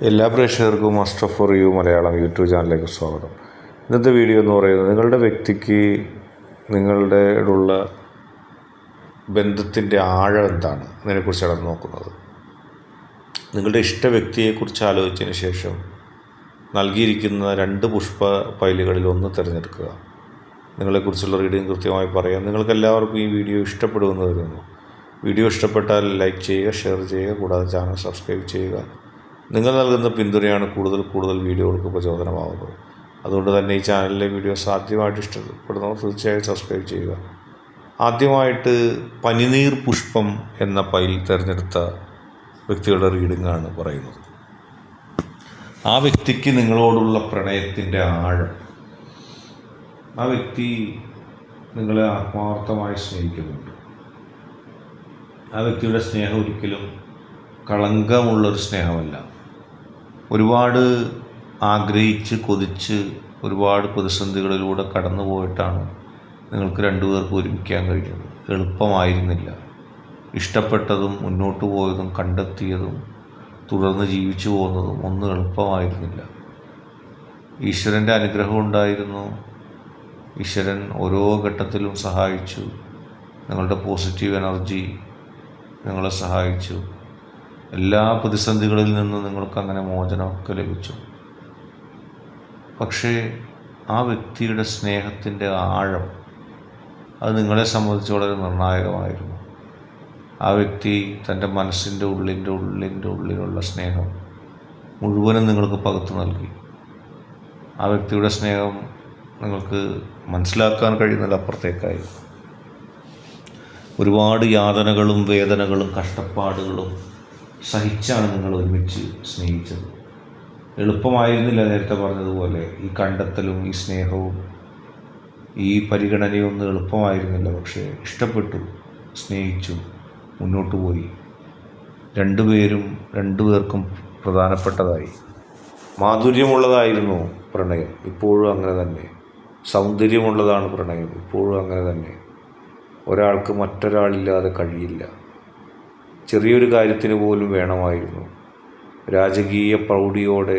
എല്ലാ പ്രേക്ഷകർക്കും must for you Malayalam YouTube ചാനലിലേക്ക് സ്വാഗതം. ഇന്നത്തെ വീഡിയോ എന്ന് പറയുന്നത് നിങ്ങളുടെ വ്യക്തിക്ക് നിങ്ങളുടെയുള്ള ബന്ധത്തിൻ്റെ ആഴം എന്താണ് എന്നതിനെക്കുറിച്ചാണ് നോക്കുന്നത്. നിങ്ങളുടെ ഇഷ്ട വ്യക്തിയെക്കുറിച്ച് ആലോചിച്ചതിന് ശേഷം നൽകിയിരിക്കുന്ന 2 പുഷ്പ പൈലുകളിൽ ഒന്ന് തിരഞ്ഞെടുക്കുക. നിങ്ങളെക്കുറിച്ചുള്ള റീഡിങ് കൃത്യമായി പറയാം. നിങ്ങൾക്കെല്ലാവർക്കും ഈ വീഡിയോ ഇഷ്ടപ്പെടുമെന്ന് കരുതുന്നു. വീഡിയോ ഇഷ്ടപ്പെട്ടാൽ ലൈക്ക് ചെയ്യുക, ഷെയർ ചെയ്യുക, കൂടാതെ ചാനൽ സബ്സ്ക്രൈബ് ചെയ്യുക. നിങ്ങൾ നൽകുന്ന പിന്തുണയാണ് കൂടുതൽ വീഡിയോകൾക്ക് പ്രചോദനമാകുന്നത്. അതുകൊണ്ട് തന്നെ ഈ ചാനലിലെ വീഡിയോസ് ആദ്യമായിട്ട് ഇഷ്ടപ്പെടുന്നവർ തീർച്ചയായും സബ്സ്ക്രൈബ് ചെയ്യുക. ആദ്യമായിട്ട് പനിനീർ പുഷ്പം എന്ന പൈൽ തിരഞ്ഞെടുത്ത വ്യക്തികളുടെ റീഡിങ്ങാണ് പറയുന്നത്. ആ വ്യക്തിക്ക് നിങ്ങളോടുള്ള പ്രണയത്തിൻ്റെ ആഴം, ആ വ്യക്തി നിങ്ങളെ ആത്മാർത്ഥമായി സ്നേഹിക്കുന്നുണ്ട്. ആ വ്യക്തിയുടെ സ്നേഹം ഒരിക്കലും കളങ്കമുള്ളൊരു സ്നേഹമല്ല. ഒരുപാട് ആഗ്രഹിച്ച് കൊതിച്ച് ഒരുപാട് പ്രതിസന്ധികളിലൂടെ കടന്നു പോയിട്ടാണ് നിങ്ങൾക്ക് രണ്ടുപേർക്ക് ഒരുമിക്കാൻ കഴിഞ്ഞത്. എളുപ്പമായിരുന്നില്ല. ഇഷ്ടപ്പെട്ടതും മുന്നോട്ട് പോയതും കണ്ടെത്തിയതും തുടർന്ന് ജീവിച്ചു പോകുന്നതും ഒന്നും എളുപ്പമായിരുന്നില്ല. ഈശ്വരൻ്റെ അനുഗ്രഹം ഉണ്ടായിരുന്നു. ഈശ്വരൻ ഓരോ ഘട്ടത്തിലും സഹായിച്ചു. നിങ്ങളുടെ പോസിറ്റീവ് എനർജി നിങ്ങളെ സഹായിച്ചു. എല്ലാ പ്രതിസന്ധികളിൽ നിന്നും നിങ്ങൾക്ക് അങ്ങനെ മോചനമൊക്കെ ലഭിച്ചു. പക്ഷേ ആ വ്യക്തിയുടെ സ്നേഹത്തിൻ്റെ ആഴം അത് നിങ്ങളെ സംബന്ധിച്ച് വളരെ നിർണായകമായിരുന്നു. ആ വ്യക്തി തൻ്റെ മനസ്സിൻ്റെ ഉള്ളിലുള്ള സ്നേഹം മുഴുവനും നിങ്ങൾക്ക് പകുത്തു നൽകി. ആ വ്യക്തിയുടെ സ്നേഹം നിങ്ങൾക്ക് മനസ്സിലാക്കാൻ കഴിയുന്നതിലപ്പുറത്തേക്കായി. ഒരുപാട് യാതനകളും വേദനകളും കഷ്ടപ്പാടുകളും സഹിച്ചാണ് നിങ്ങൾ ഒരുമിച്ച് സ്നേഹിച്ചത്. എളുപ്പമായിരുന്നില്ല. നേരത്തെ പറഞ്ഞതുപോലെ ഈ കണ്ടെത്തലും ഈ സ്നേഹവും ഈ പരിഗണനയും ഒന്നും എളുപ്പമായിരുന്നില്ല. പക്ഷേ ഇഷ്ടപ്പെട്ടു, സ്നേഹിച്ചു, മുന്നോട്ട് പോയി. രണ്ടുപേർക്കും പ്രധാനപ്പെട്ടതായി. മാധുര്യമുള്ളതായിരുന്നു പ്രണയം, ഇപ്പോഴും അങ്ങനെ തന്നെ. സൗന്ദര്യമുള്ളതാണ് പ്രണയം, ഇപ്പോഴും അങ്ങനെ തന്നെ. ഒരാൾക്ക് മറ്റൊരാളില്ലാതെ കഴിയില്ല. ചെറിയൊരു കാര്യത്തിന് പോലും വേണമായിരുന്നു. രാജകീയ പ്രൗഢിയോടെ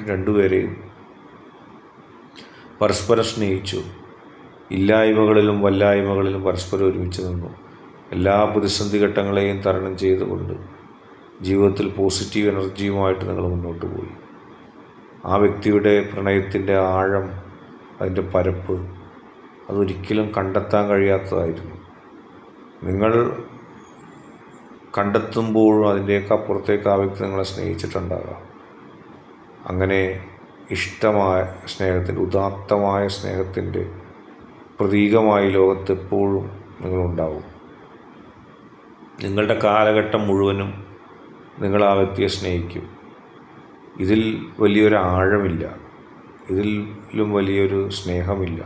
രണ്ടുപേരെയും പരസ്പരം സ്നേഹിച്ചു. ഇല്ലായ്മകളിലും വല്ലായ്മകളിലും പരസ്പരം ഒരുമിച്ച് നിന്നു. എല്ലാ പ്രതിസന്ധി ഘട്ടങ്ങളെയും തരണം ചെയ്തുകൊണ്ട് ജീവിതത്തിൽ പോസിറ്റീവ് എനർജിയുമായിട്ട് നിങ്ങൾ മുന്നോട്ട് പോയി. ആ വ്യക്തിയുടെ പ്രണയത്തിൻ്റെ ആഴം, അതിൻ്റെ പരപ്പ് അതൊരിക്കലും കണ്ടെത്താൻ കഴിയാത്തതായിരുന്നു. നിങ്ങൾ കണ്ടെത്തുമ്പോഴും അതിൻ്റെയൊക്കെ അപ്പുറത്തേക്ക് ആ വ്യക്തി നിങ്ങളെ സ്നേഹിച്ചിട്ടുണ്ടാകാം. അങ്ങനെ ഇഷ്ടമായ സ്നേഹത്തിൻ്റെ, ഉദാത്തമായ സ്നേഹത്തിൻ്റെ പ്രതീകമായി ലോകത്ത് എപ്പോഴും നിങ്ങളുണ്ടാവും. നിങ്ങളുടെ കാലഘട്ടം മുഴുവനും നിങ്ങൾ ആ വ്യക്തിയെ സ്നേഹിക്കും. ഇതിൽ വലിയൊരു ആഴമില്ല, ഇതിലും വലിയൊരു സ്നേഹമില്ല.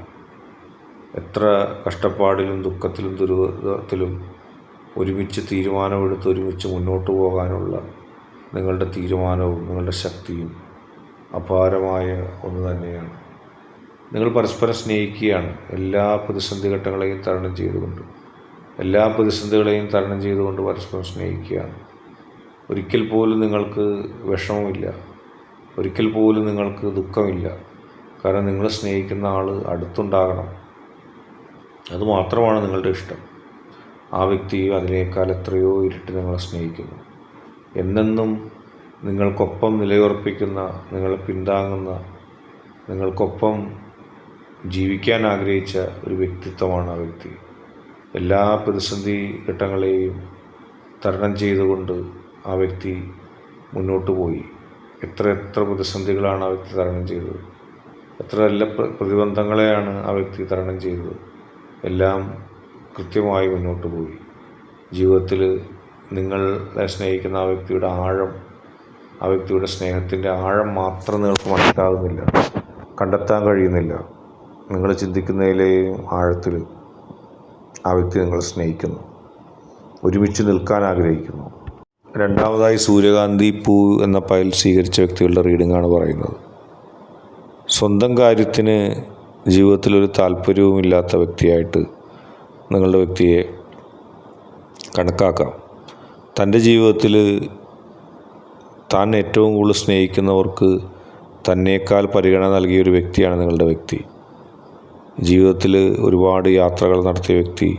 എത്ര കഷ്ടപ്പാടിലും ദുഃഖത്തിലും ദുരിതത്തിലും ഒരുമിച്ച് തീരുമാനമെടുത്ത് ഒരുമിച്ച് മുന്നോട്ട് പോകാനുള്ള നിങ്ങളുടെ തീരുമാനവും നിങ്ങളുടെ ശക്തിയും അപാരമായ ഒന്ന് തന്നെയാണ്. നിങ്ങൾ പരസ്പരം സ്നേഹിക്കുകയാണ്. എല്ലാ പ്രതിസന്ധി ഘട്ടങ്ങളെയും തരണം ചെയ്തുകൊണ്ട് പരസ്പരം സ്നേഹിക്കുകയാണ്. ഒരിക്കൽ പോലും നിങ്ങൾക്ക് വിഷമമില്ല, ഒരിക്കൽ പോലും നിങ്ങൾക്ക് ദുഃഖമില്ല. കാരണം നിങ്ങൾ സ്നേഹിക്കുന്ന ആൾ അടുത്തുണ്ടാകണം. അതുമാത്രമാണ് നിങ്ങളുടെ ഇഷ്ടം. ആ വ്യക്തി അതിനേക്കാൾ എത്രയോ ഇരട്ടി നിങ്ങളെ സ്നേഹിക്കുന്നു. എന്നെന്നും നിങ്ങൾക്കൊപ്പം നിലയുറപ്പിക്കുന്ന, നിങ്ങളെ പിന്താങ്ങുന്ന, നിങ്ങൾക്കൊപ്പം ജീവിക്കാൻ ആഗ്രഹിച്ച ഒരു വ്യക്തിത്വമാണ് ആ വ്യക്തി. എല്ലാ പ്രതിസന്ധി ഘട്ടങ്ങളെയും തരണം ചെയ്തുകൊണ്ട് ആ വ്യക്തി മുന്നോട്ട് പോയി. എത്ര പ്രതിസന്ധികളാണ് ആ വ്യക്തി തരണം ചെയ്തത്, എത്ര എല്ലാ പ്രതിബന്ധങ്ങളെയാണ് ആ വ്യക്തി തരണം ചെയ്തത്. എല്ലാം കൃത്യമായി മുന്നോട്ട് പോയി. ജീവിതത്തിൽ നിങ്ങളെ സ്നേഹിക്കുന്ന ആ വ്യക്തിയുടെ ആഴം, ആ വ്യക്തിയുടെ സ്നേഹത്തിൻ്റെ ആഴം മാത്രം നിങ്ങൾക്ക് മനസ്സിലാകുന്നില്ല, കണ്ടെത്താൻ കഴിയുന്നില്ല. നിങ്ങൾ ചിന്തിക്കുന്നതിലെയും ആഴത്തിൽ ആ വ്യക്തി നിങ്ങളെ സ്നേഹിക്കുന്നു, ഒരുമിച്ച് നിൽക്കാൻ ആഗ്രഹിക്കുന്നു. രണ്ടാമതായി സൂര്യകാന്തി പൂ എന്ന പൈൽ സ്വീകരിച്ച വ്യക്തികളുടെ റീഡിങ്ങാണ് പറയുന്നത്. സ്വന്തം കാര്യത്തിന് ജീവിതത്തിലൊരു താല്പര്യവുമില്ലാത്ത വ്യക്തിയായിട്ട് നിങ്ങളുടെ വ്യക്തിയെ കണക്കാക്കാം. തൻ്റെ ജീവിതത്തിൽ താൻ ഏറ്റവും കൂടുതൽ സ്നേഹിക്കുന്നവർക്ക് തന്നേക്കാൾ പരിഗണന നൽകിയ ഒരു വ്യക്തിയാണ് നിങ്ങളുടെ വ്യക്തി. ജീവിതത്തിൽ ഒരുപാട് യാത്രകൾ നടത്തിയ വ്യക്തി,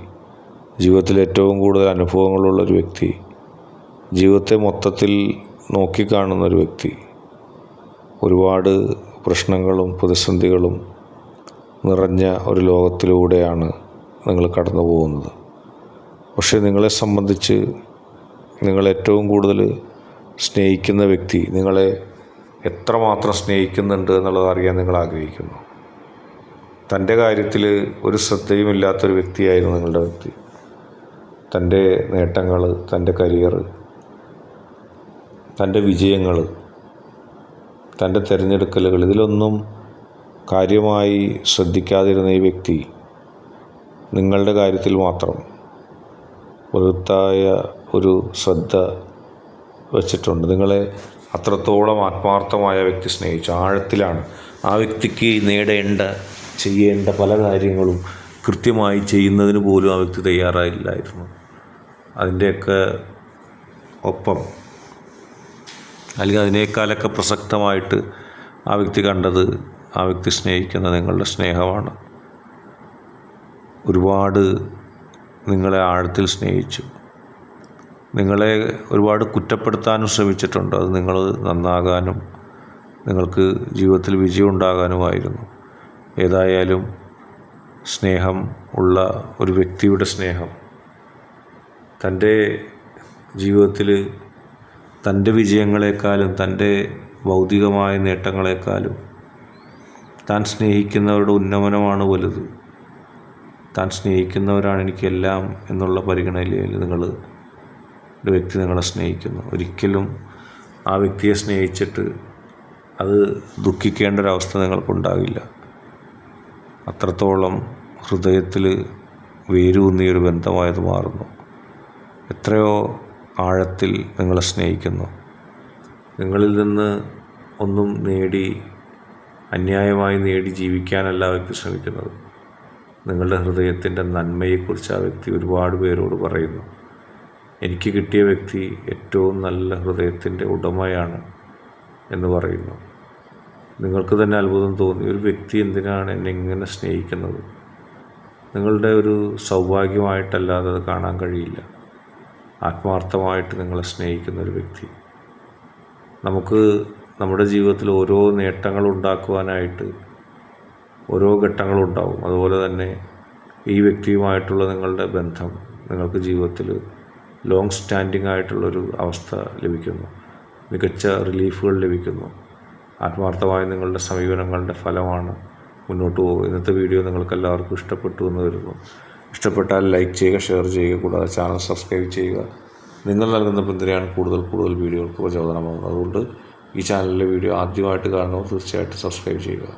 ജീവിതത്തിൽ ഏറ്റവും കൂടുതൽ അനുഭവങ്ങളുള്ളൊരു വ്യക്തി, ജീവിതത്തെ മൊത്തത്തിൽ നോക്കിക്കാണുന്നൊരു വ്യക്തി, ഒരുപാട് പ്രശ്നങ്ങളും പ്രതിസന്ധികളും നിറഞ്ഞ ഒരു ലോകത്തിലൂടെയാണ് നിങ്ങൾ കടന്നു പോകുന്നത്. പക്ഷേ നിങ്ങളെ സംബന്ധിച്ച് നിങ്ങൾ ഏറ്റവും കൂടുതൽ സ്നേഹിക്കുന്ന വ്യക്തി നിങ്ങളെ എത്രമാത്രം സ്നേഹിക്കുന്നുണ്ട് എന്നുള്ളത് അറിയാൻ നിങ്ങൾ ആഗ്രഹിക്കുന്നു. തൻ്റെ കാര്യത്തിൽ ഒരു ശ്രദ്ധയുമില്ലാത്തൊരു വ്യക്തിയായിരുന്നു നിങ്ങളുടെ വ്യക്തി. തൻ്റെ നേട്ടങ്ങൾ, തൻ്റെ കരിയർ, തൻ്റെ വിജയങ്ങൾ, തൻ്റെ തിരഞ്ഞെടുക്കലുകൾ, ഇതിലൊന്നും കാര്യമായി ശ്രദ്ധിക്കാതിരുന്ന ഈ വ്യക്തി നിങ്ങളുടെ കാര്യത്തിൽ മാത്രം വലുതായ ഒരു ശ്രദ്ധ വച്ചിട്ടുണ്ട്. നിങ്ങളെ അത്രത്തോളം ആത്മാർത്ഥമായ വ്യക്തി സ്നേഹിച്ചു, ആഴത്തിലാണ്. ആ വ്യക്തിക്ക് ചെയ്യേണ്ട പല കാര്യങ്ങളും കൃത്യമായി ചെയ്യുന്നതിന് പോലും ആ വ്യക്തി തയ്യാറായില്ലായിരുന്നു. അതിൻ്റെയൊക്കെ ഒപ്പം അല്ലെങ്കിൽ അതിനേക്കാളൊക്കെ പ്രസക്തമായിട്ട് ആ വ്യക്തി കണ്ടത്, ആ വ്യക്തി സ്നേഹിക്കുന്ന നിങ്ങളുടെ സ്നേഹമാണ്. ഒരുപാട് നിങ്ങളെ ആഴത്തിൽ സ്നേഹിച്ചു. നിങ്ങളെ ഒരുപാട് കുറ്റപ്പെടുത്താനും ശ്രമിച്ചിട്ടുണ്ട്. അത് നിങ്ങൾ നന്നാകാനും നിങ്ങൾക്ക് ജീവിതത്തിൽ വിജയം ഉണ്ടാകാനുമായിരുന്നു. ഏതായാലും സ്നേഹം ഉള്ള ഒരു വ്യക്തിയുടെ സ്നേഹം തൻ്റെ ജീവിതത്തിൽ തൻ്റെ വിജയങ്ങളെക്കാളും തൻ്റെ ഭൗതികമായ നേട്ടങ്ങളെക്കാളും താൻ സ്നേഹിക്കുന്നവരുടെ ഉന്നമനമാണ് വലുത്. താൻ സ്നേഹിക്കുന്നവരാണ് എനിക്കെല്ലാം എന്നുള്ള പരിഗണനയിൽ ഒരു വ്യക്തി നിങ്ങളെ സ്നേഹിക്കുന്നു. ഒരിക്കലും ആ വ്യക്തിയെ സ്നേഹിച്ചിട്ട് അത് ദുഃഖിക്കേണ്ട ഒരവസ്ഥ നിങ്ങൾക്കുണ്ടാകില്ല. അത്രത്തോളം ഹൃദയത്തിൽ വേരൂന്നിയൊരു ബന്ധമായത് മാറുന്നു. എത്രയോ ആഴത്തിൽ നിങ്ങളെ സ്നേഹിക്കുന്നു. നിങ്ങളിൽ നിന്ന് ഒന്നും അന്യായമായി നേടി ജീവിക്കാനല്ല ആ വ്യക്തി ശ്രമിക്കുന്നത്. നിങ്ങളുടെ ഹൃദയത്തിൻ്റെ നന്മയെക്കുറിച്ച് ആ വ്യക്തി ഒരുപാട് പേരോട് പറയുന്നു. എനിക്ക് കിട്ടിയ വ്യക്തി ഏറ്റവും നല്ല ഹൃദയത്തിൻ്റെ ഉടമയാണ് എന്ന് പറയുന്നു. നിങ്ങൾക്ക് തന്നെ അത്ഭുതം തോന്നി, ഒരു വ്യക്തി എന്തിനാണ് എന്നെ ഇങ്ങനെ സ്നേഹിക്കുന്നത്? നിങ്ങളുടെ ഒരു സൗഭാഗ്യമായിട്ടല്ലാതെ അത് കാണാൻ കഴിയില്ല. ആത്മാർത്ഥമായിട്ട് നിങ്ങളെ സ്നേഹിക്കുന്ന ഒരു വ്യക്തി. നമുക്ക് നമ്മുടെ ജീവിതത്തിൽ ഓരോ നേട്ടങ്ങൾ ഉണ്ടാക്കുവാനായിട്ട് ഓരോ ഘട്ടങ്ങളുണ്ടാവും. അതുപോലെ തന്നെ ഈ വ്യക്തിയുമായിട്ടുള്ള നിങ്ങളുടെ ബന്ധം നിങ്ങൾക്ക് ജീവിതത്തിൽ ലോങ് സ്റ്റാൻഡിങ് ആയിട്ടുള്ളൊരു അവസ്ഥ ലഭിക്കുന്നു. മികച്ച റിലീഫുകൾ ലഭിക്കുന്നു. ആത്മാർത്ഥമായ നിങ്ങളുടെ സമീപനങ്ങളുടെ ഫലമാണ് മുന്നോട്ട് പോകുക. ഇന്നത്തെ വീഡിയോ നിങ്ങൾക്കെല്ലാവർക്കും ഇഷ്ടപ്പെട്ടു എന്ന് വരുന്നു. ഇഷ്ടപ്പെട്ടാൽ ലൈക്ക് ചെയ്യുക, ഷെയർ ചെയ്യുക, കൂടാതെ ചാനൽ സബ്സ്ക്രൈബ് ചെയ്യുക. നിങ്ങൾ നൽകുന്ന പിന്തുണയാണ് കൂടുതൽ വീഡിയോകൾക്ക് പ്രചോദനമാകുന്നത്. അതുകൊണ്ട് ഈ ചാനലിലെ വീഡിയോ ആദ്യമായിട്ട് കാണുന്നവർ തീർച്ചയായിട്ടും സബ്സ്ക്രൈബ് ചെയ്യുക.